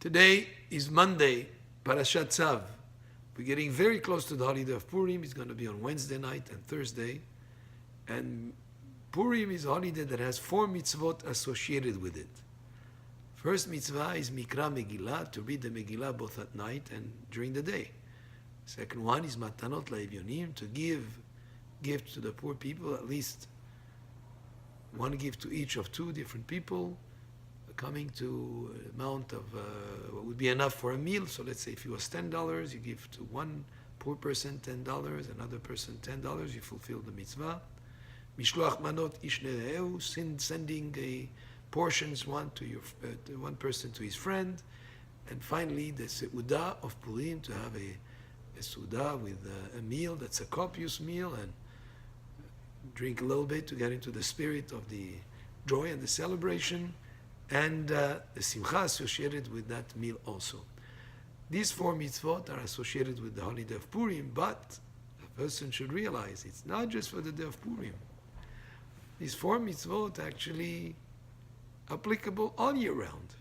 Today is Monday, Parashat Tzav. We're getting very close to the holiday of Purim. It's going to be on Wednesday night and Thursday. And Purim is a holiday that has 4 mitzvot associated with it. First mitzvah is Mikra Megillah, to read the Megillah both at night and during the day. Second one is Matanot La'evyonim, to give gifts to the poor people, at least one gift to each of 2 different people, coming to an amount of what would be enough for a meal. So let's say if it was $10, you give to one poor person $10, another person $10, you fulfill the mitzvah. Mishloach manot ish lere'ehu, sending a portions one person to his friend. And finally, the seudah of Purim, to have a seudah with a meal that's a copious meal, and drink a little bit to get into the spirit of the joy and the celebration, and the simcha associated with that meal also. These 4 mitzvot are associated with the holiday of Purim, but a person should realize it's not just for the day of Purim. These 4 mitzvot are actually applicable all year round.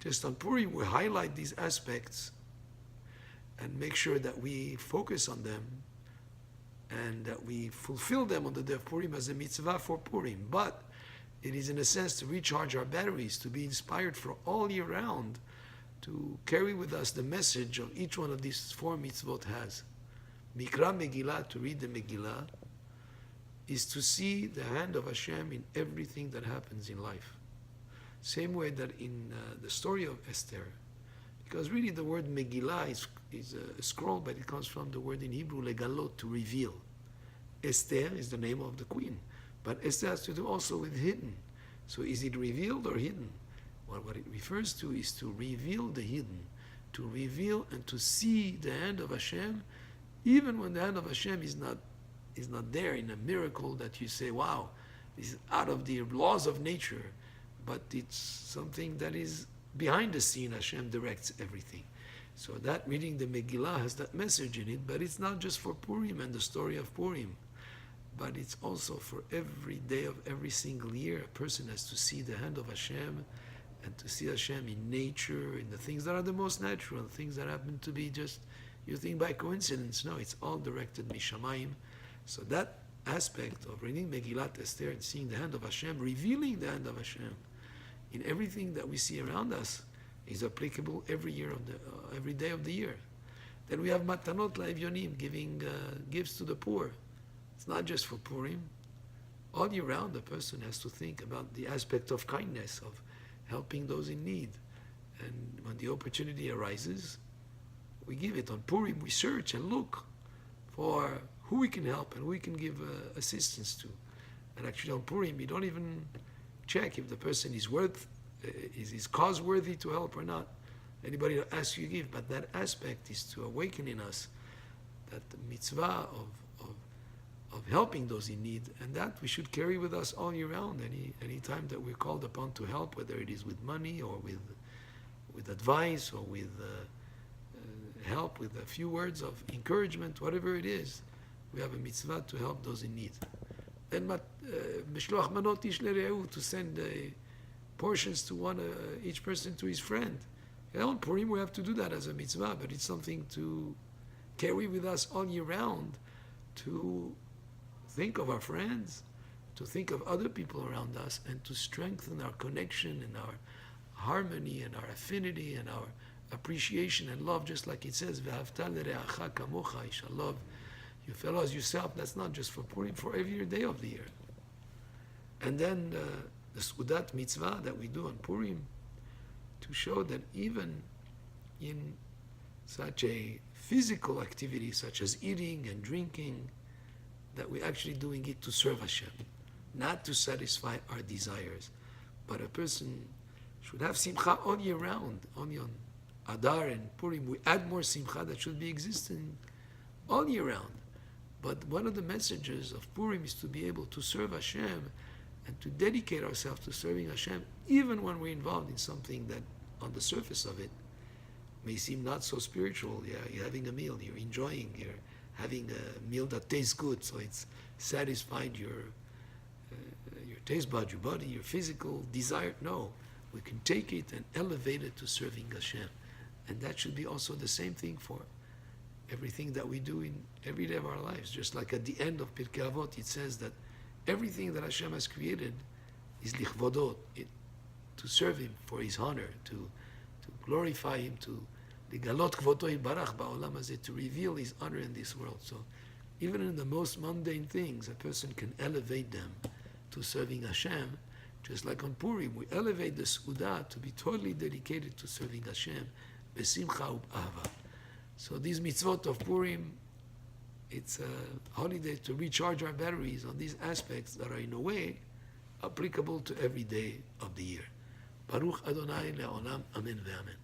Just on Purim, we highlight these aspects and make sure that we focus on them and that we fulfill them on the day of Purim as a mitzvah for Purim. But it is in a sense to recharge our batteries, to be inspired for all year round, to carry with us the message of each one of these 4 mitzvot has. Mikra Megillah, to read the Megillah, is to see the hand of Hashem in everything that happens in life. Same way that in the story of Esther, because really the word Megillah is a scroll, but it comes from the word in Hebrew, legalot, to reveal. Esther is the name of the queen. But Esther has to do also with hidden. So is it revealed or hidden? Well, what it refers to is to reveal the hidden, to reveal and to see the hand of Hashem, even when the hand of Hashem is not there in a miracle that you say, wow, this is out of the laws of nature, but it's something that is behind the scene. Hashem directs everything. So that reading the Megillah has that message in it, but it's not just for Purim and the story of Purim, but it's also for every day of every single year. A person has to see the hand of Hashem and to see Hashem in nature, in the things that are the most natural, things that happen to be just, you think by coincidence. No, it's all directed Mishamayim. So that aspect of reading Megillat Esther and seeing the hand of Hashem, revealing the hand of Hashem in everything that we see around us, is applicable every year of every day of the year. Then we have Matanot La'evyonim, giving gifts to the poor. It's not just for Purim. All year round, a person has to think about the aspect of kindness, of helping those in need. And when the opportunity arises, we give it. On Purim, we search and look for who we can help and who we can give assistance to. And actually on Purim, you don't even check if the person is cause worthy to help or not. Anybody that asks you give, but that aspect is to awaken in us that the mitzvah of helping those in need, and that we should carry with us all year round. Any time that we're called upon to help, whether it is with money or with advice or with help, with a few words of encouragement, whatever it is, we have a mitzvah to help those in need. Then mishloach manot ish lere'ehu, to send portions to each person to his friend. On Purim we have to do that as a mitzvah, but it's something to carry with us all year round, to think of our friends, to think of other people around us, and to strengthen our connection and our harmony and our affinity and our appreciation and love, just like it says, V'ahavta l're'acha kamocha, you shall love your fellow as yourself. That's not just for Purim, for every day of the year. And then the Sudat mitzvah that we do on Purim, to show that even in such a physical activity such as eating and drinking, that we're actually doing it to serve Hashem, not to satisfy our desires. But a person should have simcha all year round. Only on Adar and Purim we add more simcha that should be existing all year round. But one of the messages of Purim is to be able to serve Hashem and to dedicate ourselves to serving Hashem, even when we're involved in something that on the surface of it may seem not so spiritual. Yeah, you're having a meal, you're enjoying, you're having a meal that tastes good, so it's satisfied your taste bud, your body, your physical desire. No, we can take it and elevate it to serving Hashem. And that should be also the same thing for everything that we do in every day of our lives. Just like at the end of Pirkei Avot, it says that everything that Hashem has created is lichvodot, to serve Him for His honor, to glorify Him, to ligalot kvoto yibarach ba'olam hazeh, to reveal His honor in this world. So even in the most mundane things, a person can elevate them to serving Hashem. Just like on Purim, we elevate the Suda to be totally dedicated to serving Hashem, besimcha u'b'ahava. So these mitzvot of Purim, it's a holiday to recharge our batteries on these aspects that are in a way applicable to every day of the year. Baruch Adonai le'olam, amen ve'amen.